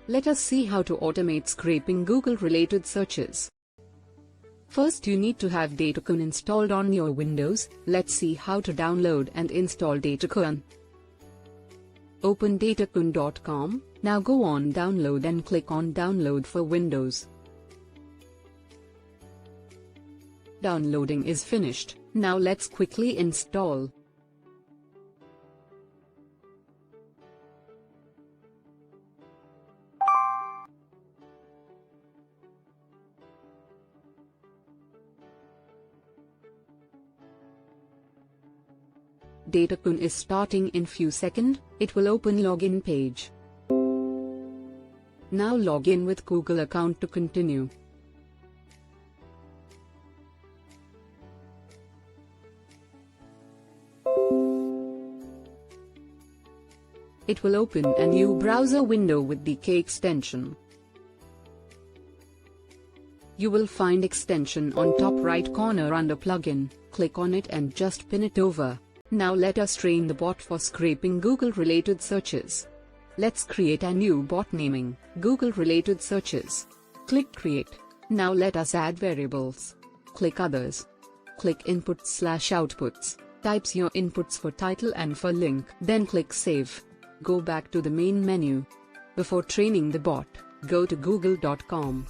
Let us see how to automate scraping Google-related searches. First, you need to have DataKund installed on your Windows. Let's see how to download and install DataKund. Open datakund.com. Now go on Download and click on Download for Windows. Downloading is finished. Now let's quickly install. DataKund is starting in few seconds. It will open login page. Now log in with Google account to continue. It will open a new browser window with DK extension. You will find extension on top right corner under plugin. Click on it and just pin it over. Now let us train the bot for scraping Google-related searches. Let's create a new bot naming Google-related searches. Click Create. Now let us add variables. Click Others. Click Inputs/Outputs. Types your inputs for title and for link. Then click Save. Go back to the main menu. Before training the bot, go to google.com.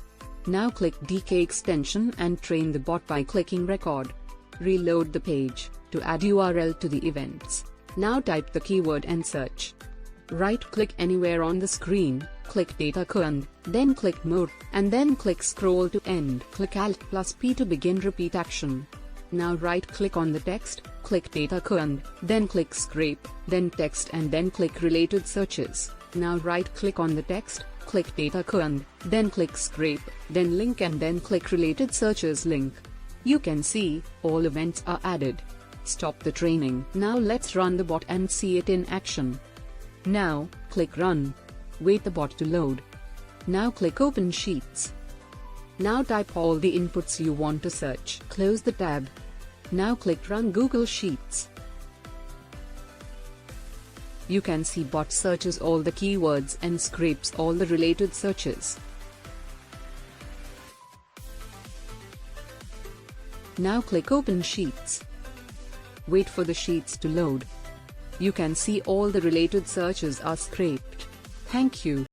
Now click DK extension and train the bot by clicking Record. Reload the page to add URL to the events. Now type the keyword and search. Right-click anywhere on the screen, click DataKund, then click More, and then click Scroll to end. Click Alt+P to begin repeat action. Now right-click on the text, click DataKund, then click Scrape, then Text and then click Related Searches. Now right-click on the text, click DataKund, then click Scrape, then Link and then click Related Searches link. You can see, all events are added. Stop the training. Now let's run the bot and see it in action. Now, click Run. Wait the bot to load. Now click Open Sheets. Now type all the inputs you want to search. Close the tab. Now click Run Google Sheets. You can see bot searches all the keywords and scrapes all the related searches. Now click Open Sheets. Wait for the sheets to load. You can see all the related searches are scraped. Thank you.